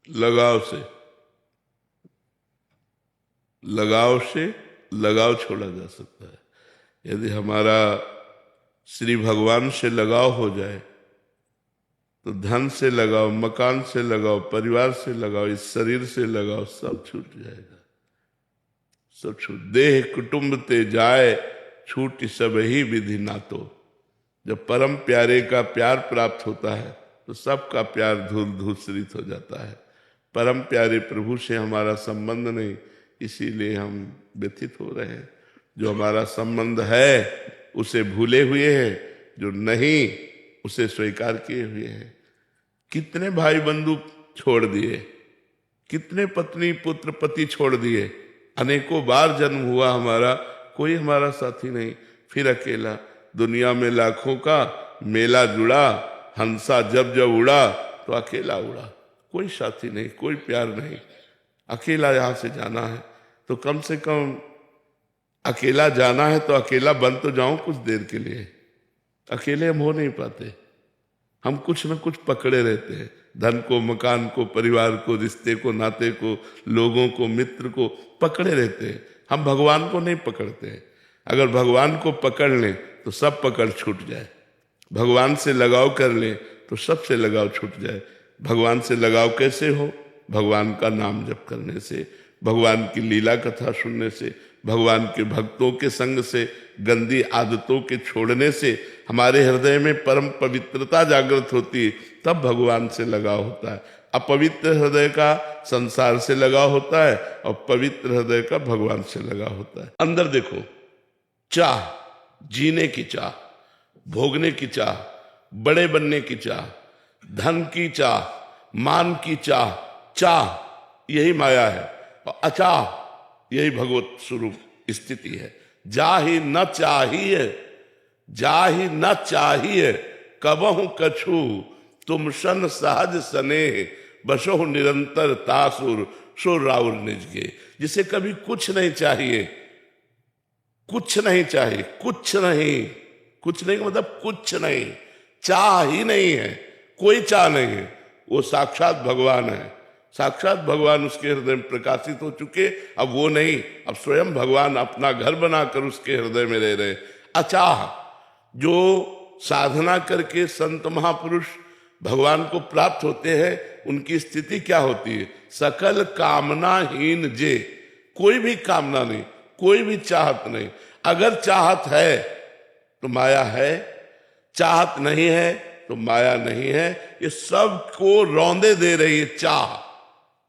लगाव से लगाव छोड़ा जा सकता है। यदि हमारा श्री भगवान से लगाव हो जाए तो धन से लगाव, मकान से लगाव, परिवार से लगाव, इस शरीर से लगाव, सब छूट जाएगा। सब छूट। देह कुटुंब ते जाए, छूट सब ही विधि नातो। जब परम प्यारे का प्यार प्राप्त होता है तो सबका प्यार धूल धूसरित हो जाता है। परम प्यारे प्रभु से हमारा संबंध नहीं, इसीलिए हम व्यथित हो रहे हैं। जो हमारा संबंध है उसे भूले हुए हैं, जो नहीं उसे स्वीकार किए हुए हैं। कितने भाई बंधु छोड़ दिए, कितने पत्नी पुत्र पति छोड़ दिए, अनेकों बार जन्म हुआ हमारा, कोई हमारा साथी नहीं, फिर अकेला। दुनिया में लाखों का मेला जुड़ा, हंसा जब जब उड़ा तो अकेला उड़ा। कोई साथी नहीं, कोई प्यार नहीं, अकेला यहाँ से जाना है। तो कम से कम अकेला जाना है तो अकेला बन तो जाऊं कुछ देर के लिए। अकेले हम हो नहीं पाते, हम कुछ न कुछ पकड़े रहते हैं। धन को, मकान को, परिवार को, रिश्ते को, नाते को, लोगों को, मित्र को पकड़े रहते हैं। हम भगवान को नहीं पकड़ते हैं। अगर भगवान को पकड़ लें तो सब पकड़ छूट जाए। भगवान से लगाव कर लें तो सबसे लगाव छूट जाए। भगवान से लगाव कैसे हो? भगवान का नाम जप करने से, भगवान की लीला कथा सुनने से, भगवान के भक्तों के संग से, गंदी आदतों के छोड़ने से हमारे हृदय में परम पवित्रता जागृत होती है। तब भगवान से लगाव होता है। अपवित्र हृदय का संसार से लगाव होता है और पवित्र हृदय का भगवान से लगाव होता है। अंदर देखो, चाह, जीने की चाह, भोगने की चाह, बड़े बनने की चाह, धन की चाह, मान की चाह, चाह यही माया है। और अचाह यही भगवत स्वरूप स्थिति है। जाहि न चाहिए, जाहि न चाहिए, कबहु कछु तुम सन सहज स्नेह, बसहु निरंतर तासुर सो राउर निज गे। जिसे कभी कुछ नहीं चाहिए, कुछ नहीं चाहिए, कुछ नहीं, कुछ नहीं मतलब कुछ नहीं, चाह ही नहीं है, कोई चाह नहीं है, वो साक्षात भगवान है। साक्षात भगवान उसके हृदय में प्रकाशित हो चुके। अब वो नहीं, अब स्वयं भगवान अपना घर बनाकर उसके हृदय में रह रहे। अचाह, जो साधना करके संत महापुरुष भगवान को प्राप्त होते हैं, उनकी स्थिति क्या होती है? सकल कामनाहीन जे, कोई भी कामना नहीं, कोई भी चाहत नहीं। अगर चाहत है तो माया है, चाहत नहीं है तो माया नहीं है। ये सबको रौंदे दे रही है चाह,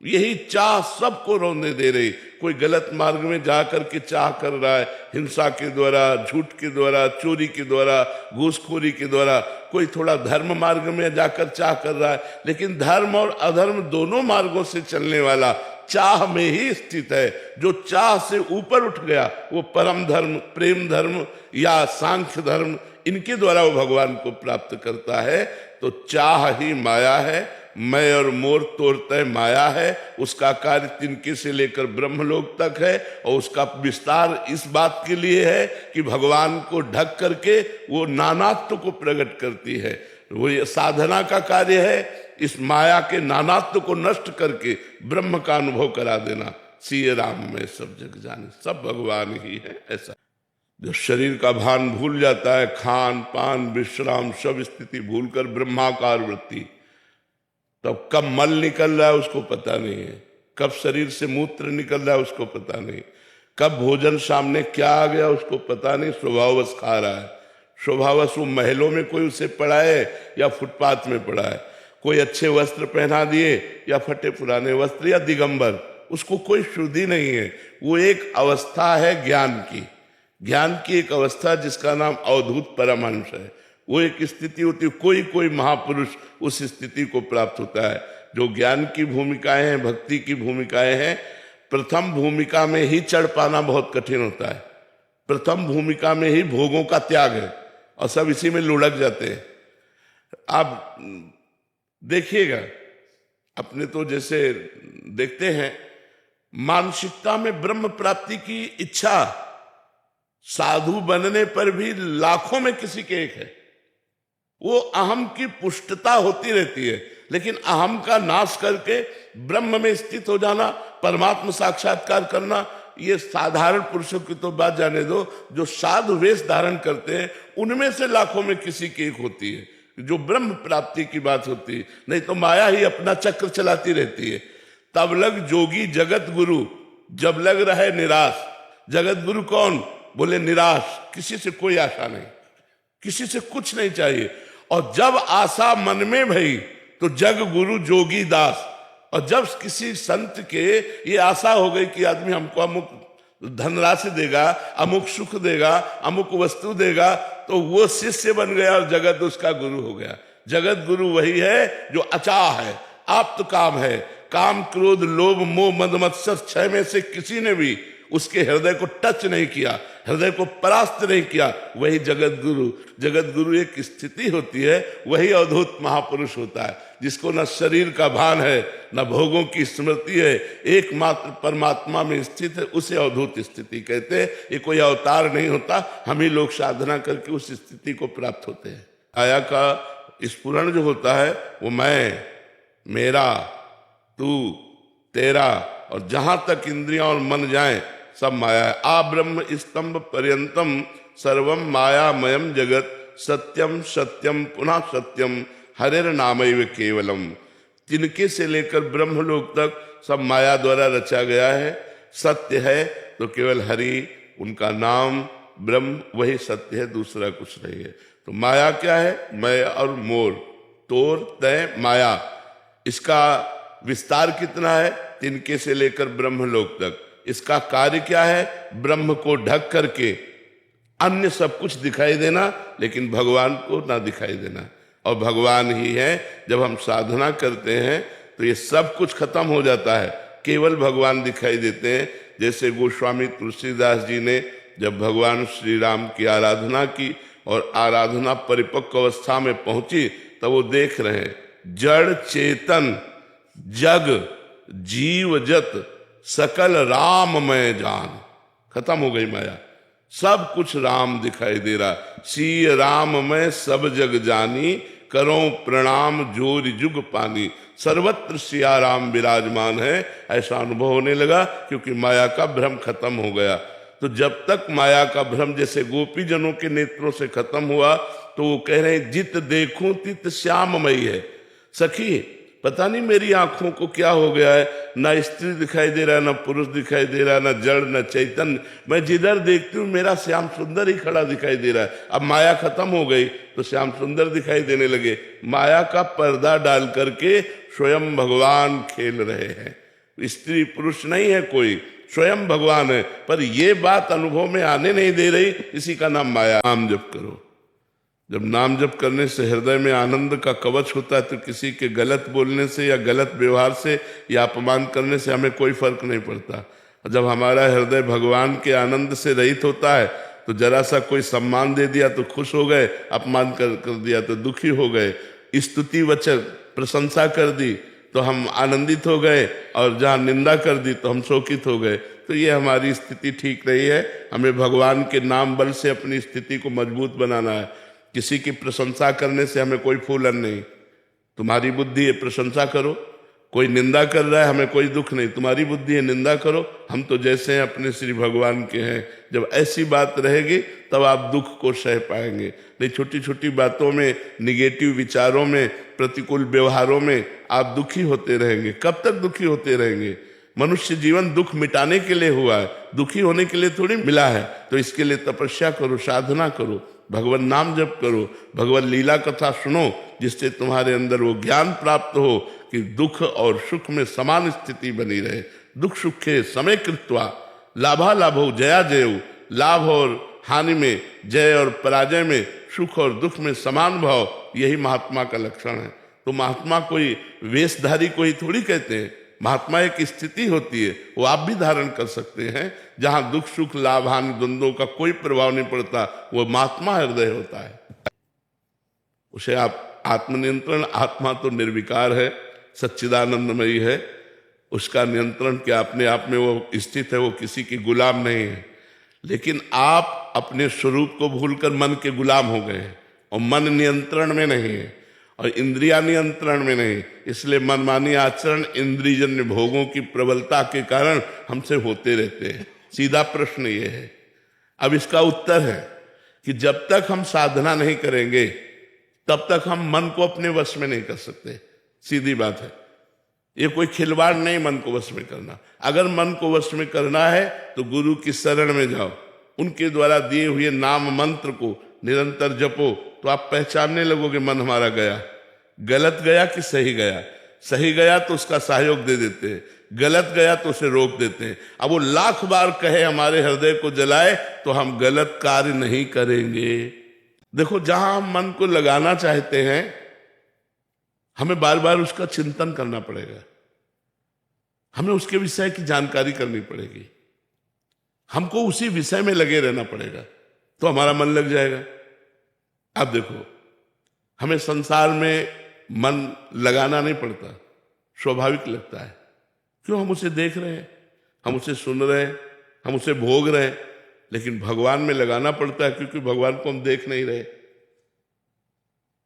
यही चाह सबको रौंदे दे रही। कोई गलत मार्ग में जाकर के चाह कर रहा है, हिंसा के द्वारा, झूठ के द्वारा, चोरी के द्वारा, घूसखोरी के द्वारा। कोई थोड़ा धर्म मार्ग में जाकर चाह कर रहा है, लेकिन धर्म और अधर्म दोनों मार्गों से चलने वाला चाह में ही स्थित है। जो चाह से ऊपर उठ गया वो परम धर्म, प्रेम धर्म या सांख्य धर्म, इनके द्वारा वो भगवान को प्राप्त करता है। तो चाह ही माया है। मैं और मोर तोड़ते माया है। उसका कार्य तिनके से लेकर ब्रह्मलोक तक है, और उसका विस्तार इस बात के लिए है कि भगवान को ढक करके वो नानात्व को प्रकट करती है। वो ये साधना का कार्य है, इस माया के नानात्व को नष्ट करके ब्रह्म का अनुभव करा देना। सिय राम में सब जग जाने, सब भगवान ही है। ऐसा जो शरीर का भान भूल जाता है, खान पान विश्राम सब स्थिति भूलकर ब्रह्माकार वृत्ति, तब कब मल निकल रहा है उसको पता नहीं है, कब शरीर से मूत्र निकल रहा है उसको पता नहीं, कब भोजन सामने क्या आ गया उसको पता नहीं, स्वभाववश खा रहा है। स्वभाववश वो महलों में कोई उसे पड़ा है या फुटपाथ में पड़ा है, कोई अच्छे वस्त्र पहना दिए या फटे पुराने वस्त्र या दिगंबर, उसको कोई शुद्धि नहीं है। वो एक अवस्था है ज्ञान की, ज्ञान की एक अवस्था जिसका नाम अवधूत परमहंस है। वो एक स्थिति होती है, कोई कोई महापुरुष उस स्थिति को प्राप्त होता है। जो ज्ञान की भूमिकाएं हैं, भक्ति की भूमिकाएं हैं, प्रथम भूमिका में ही चढ़ पाना बहुत कठिन होता है। प्रथम भूमिका में ही भोगों का त्याग है और सब इसी में लुढ़क जाते हैं। आप देखिएगा, अपने तो जैसे देखते हैं, मानसिकता में ब्रह्म प्राप्ति की इच्छा साधु बनने पर भी लाखों में किसी के एक है। वो अहम की पुष्टता होती रहती है। लेकिन अहम का नाश करके ब्रह्म में स्थित हो जाना, परमात्मा साक्षात्कार करना, ये साधारण पुरुषों की तो बात जाने दो, जो साधु वेश धारण करते हैं उनमें से लाखों में किसी की एक होती है जो ब्रह्म प्राप्ति की बात होती है। नहीं तो माया ही अपना चक्र चलाती रहती है। तब लग जोगी जगत गुरु, जब लग रहे निराश। जगत गुरु कौन? बोले निराश, किसी से कोई आशा नहीं, किसी से कुछ नहीं चाहिए। और जब आशा मन में भई तो जग गुरु जोगी दास। और जब किसी संत के ये आशा हो गई कि आदमी हमको अमुक धनराशि देगा, अमुक सुख देगा, अमुक वस्तु देगा, तो वो शिष्य बन गया और जगत उसका गुरु हो गया। जगत गुरु वही है जो अचाह है, आप तो काम है। काम क्रोध लोभ मोह मद मत्सर छह में से किसी ने भी उसके हृदय को टच नहीं किया, हृदय को परास्त नहीं किया, वही जगत गुरु। जगत गुरु एक स्थिति होती है, वही अवधूत महापुरुष होता है जिसको न शरीर का भान है न भोगों की स्मृति है, एकमात्र परमात्मा में स्थित है, उसे अवधूत स्थिति कहते हैं। ये कोई अवतार नहीं होता, हम ही लोग साधना करके उस स्थिति को प्राप्त होते हैं। आया का स्फुरण जो होता है वो मैं, मेरा, तू, तेरा, और जहां तक इंद्रियां और मन जाएं सब माया है। आ ब्रह्म स्तंभ पर्यंतम सर्वम मायामयम जगत, सत्यम सत्यम पुनः सत्यम हरेर नामैव केवलम। तिनके से लेकर ब्रह्मलोक तक सब माया द्वारा रचा गया है। सत्य है तो केवल हरि, उनका नाम ब्रह्म वही सत्य है, दूसरा कुछ नहीं है। तो माया क्या है? मैं और मोर, तोर तय माया। इसका विस्तार कितना है? तिनके से लेकर ब्रह्मलोक तक। इसका कार्य क्या है? ब्रह्म को ढक करके अन्य सब कुछ दिखाई देना, लेकिन भगवान को ना दिखाई देना। और भगवान ही है। जब हम साधना करते हैं तो ये सब कुछ खत्म हो जाता है, केवल भगवान दिखाई देते हैं। जैसे गोस्वामी तुलसीदास जी ने जब भगवान श्री राम की आराधना की और आराधना परिपक्व अवस्था में पहुंची, तब वो देख रहे हैं जड़ चेतन जग जीव जत सकल राम में जान। खत्म हो गई माया, सब कुछ राम दिखाई दे रहा। सी राम में सब जग जानी, करो प्रणाम जोर जुग पानी। सर्वत्र सिया राम विराजमान है, ऐसा अनुभव होने लगा, क्योंकि माया का भ्रम खत्म हो गया। तो जब तक माया का भ्रम जैसे गोपी जनों के नेत्रों से खत्म हुआ, तो वो कह रहे हैं जित देखूं तित श्याममयी है। सखी पता नहीं मेरी आंखों को क्या हो गया है, ना स्त्री दिखाई दे रहा है, ना पुरुष दिखाई दे रहा है, ना जड़ न चैतन्य। मैं जिधर देखती हूँ मेरा श्याम सुंदर ही खड़ा दिखाई दे रहा है। अब माया खत्म हो गई तो श्याम सुंदर दिखाई देने लगे। माया का पर्दा डाल करके स्वयं भगवान खेल रहे हैं। स्त्री पुरुष नहीं है कोई, स्वयं भगवान है। पर ये बात अनुभव में आने नहीं दे रही, इसी का नाम माया। नाम जप करो। जब नाम जप करने से हृदय में आनंद का कवच होता है, तो किसी के गलत बोलने से या गलत व्यवहार से या अपमान करने से हमें कोई फर्क नहीं पड़ता। जब हमारा हृदय भगवान के आनंद से रहित होता है, तो जरा सा कोई सम्मान दे दिया तो खुश हो गए, अपमान कर दिया तो दुखी हो गए, स्तुति वचन प्रशंसा कर दी तो हम आनंदित हो गए, और जहाँ निंदा कर दी तो हम शोकित हो गए। तो ये हमारी स्थिति ठीक नहीं है। हमें भगवान के नाम बल से अपनी स्थिति को मजबूत बनाना है। किसी की प्रशंसा करने से हमें कोई फूलन नहीं। तुम्हारी बुद्धि है, प्रशंसा करो। कोई निंदा कर रहा है, हमें कोई दुख नहीं, तुम्हारी बुद्धि है, निंदा करो। हम तो जैसे हैं अपने श्री भगवान के हैं। जब ऐसी बात रहेगी तब आप दुख को सह पाएंगे। नहीं छोटी छोटी बातों में, निगेटिव विचारों में, प्रतिकूल व्यवहारों में आप दुखी होते रहेंगे। कब तक दुखी होते रहेंगे? मनुष्य जीवन दुख मिटाने के लिए हुआ है, दुखी होने के लिए थोड़ी मिला है। तो इसके लिए तपस्या करो, साधना करो, भगवान नाम जप करो, भगवान लीला कथा सुनो, जिससे तुम्हारे अंदर वो ज्ञान प्राप्त हो कि दुख और सुख में समान स्थिति बनी रहे। दुख सुखे समय कृत्वा लाभा लाभो जया जयो। लाभ और हानि में, जय और पराजय में, सुख और दुख में समान भाव, यही महात्मा का लक्षण है। तो महात्मा कोई वेशधारी को ही थोड़ी कहते हैं। महात्मा एक स्थिति होती है, वो आप भी धारण कर सकते हैं। जहां दुख सुख लाभ हानि द्वंद्वों का कोई प्रभाव नहीं पड़ता, वो महात्मा हृदय होता है। उसे आप आत्मनियंत्रण, आत्मा तो निर्विकार है, सच्चिदानंदमयी है, उसका नियंत्रण क्या अपने आप में वो स्थित है, वो किसी की गुलाम नहीं है। लेकिन आप अपने स्वरूप को भूलकर मन के गुलाम हो गए हैं, और मन नियंत्रण में नहीं है। और इंद्रिया नियंत्रण में नहीं। इसलिए मनमानी आचरण इंद्रियजन्य भोगों की प्रबलता के कारण हमसे होते रहते हैं। सीधा प्रश्न ये है। अब इसका उत्तर है कि जब तक हम साधना नहीं करेंगे तब तक हम मन को अपने वश में नहीं कर सकते। सीधी बात है, ये कोई खिलवाड़ नहीं मन को वश में करना। अगर मन को वश में करना है तो गुरु की शरण में जाओ, उनके द्वारा दिए हुए नाम मंत्र को निरंतर जपो, तो आप पहचानने लगोगे मन हमारा गया, गलत गया कि सही गया। सही गया तो उसका सहयोग दे देते हैं, गलत गया तो उसे रोक देते हैं। अब वो लाख बार कहे हमारे हृदय को जलाए तो हम गलत कार्य नहीं करेंगे। देखो, जहां हम मन को लगाना चाहते हैं हमें बार बार उसका चिंतन करना पड़ेगा, हमें उसके विषय की जानकारी करनी पड़ेगी, हमको उसी विषय में लगे रहना पड़ेगा, तो हमारा मन लग जाएगा। अब देखो, हमें संसार में मन लगाना नहीं पड़ता, स्वाभाविक लगता है। क्यों? हम उसे देख रहे हैं, हम उसे सुन रहे हैं, हम उसे भोग रहे हैं। लेकिन भगवान में लगाना पड़ता है, क्योंकि भगवान को हम देख नहीं रहे।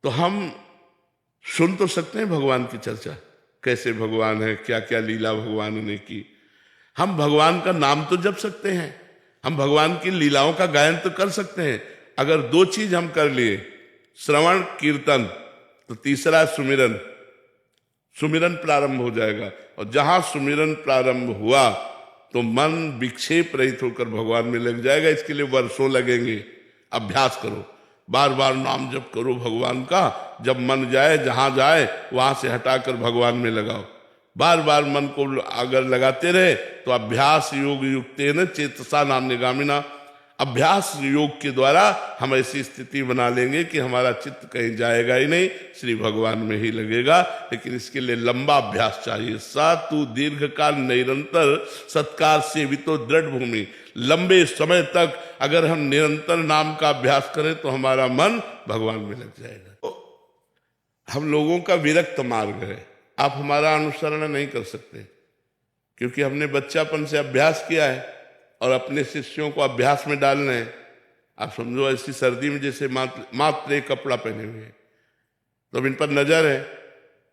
तो हम सुन तो सकते हैं भगवान की चर्चा, कैसे भगवान है, क्या क्या लीला भगवान ने की। हम भगवान का नाम तो जप सकते हैं, हम भगवान की लीलाओं का गायन तो कर सकते हैं। अगर दो चीज हम कर लिए, श्रवण कीर्तन, तो तीसरा सुमिरन। सुमिरन प्रारंभ हो जाएगा, और जहां सुमिरन प्रारंभ हुआ तो मन विक्षेप रहित होकर भगवान में लग जाएगा। इसके लिए वर्षों लगेंगे। अभ्यास करो, बार बार नाम जप करो भगवान का। जब मन जाए, जहां जाए वहां से हटाकर भगवान में लगाओ। बार बार मन को अगर लगाते रहे तो अभ्यास योग युक्तेन चेतसा नान्यगामिना, अभ्यास योग के द्वारा हम ऐसी स्थिति बना लेंगे कि हमारा चित्त कहीं जाएगा ही नहीं, श्री भगवान में ही लगेगा। लेकिन इसके लिए लंबा अभ्यास चाहिए। सातु दीर्घकाल निरंतर सत्कार सेवितो दृढ़ भूमि। लंबे समय तक अगर हम निरंतर नाम का अभ्यास करें तो हमारा मन भगवान में लग जाएगा। तो हम लोगों का विरक्त मार्ग है, आप हमारा अनुसरण नहीं कर सकते, क्योंकि हमने बच्चापन से अभ्यास किया है और अपने शिष्यों को अभ्यास में डालना है। आप समझो, ऐसी सर्दी में जैसे मात्र एक कपड़ा पहने हुए हैं, तो अब इन पर नजर है,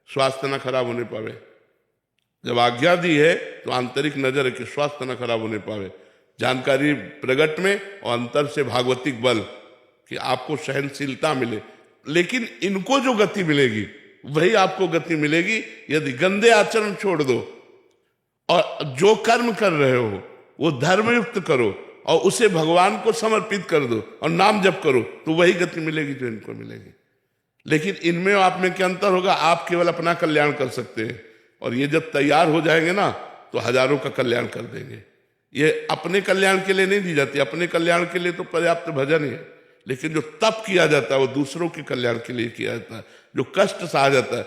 स्वास्थ्य न खराब होने पावे। जब आज्ञा दी है तो आंतरिक नजर है कि स्वास्थ्य न खराब होने पावे। जानकारी प्रगट में और अंतर से भागवतिक बल, कि आपको सहनशीलता मिले। लेकिन इनको जो गति मिलेगी वही आपको गति मिलेगी यदि गंदे आचरण छोड़ दो और जो कर्म कर रहे हो वो धर्मयुक्त करो और उसे भगवान को समर्पित कर दो और नाम जप करो, तो वही गति मिलेगी जो इनको मिलेगी। लेकिन इनमें आप में क्या अंतर होगा? आप केवल अपना कल्याण कर सकते हैं, और ये जब तैयार हो जाएंगे ना तो हजारों का कल्याण कर देंगे। ये अपने कल्याण के लिए नहीं दी जाती, अपने कल्याण के लिए तो पर्याप्त भजन है, लेकिन जो तप किया जाता है वो दूसरों के कल्याण के लिए किया जाता है। जो कष्ट सहा जाता है,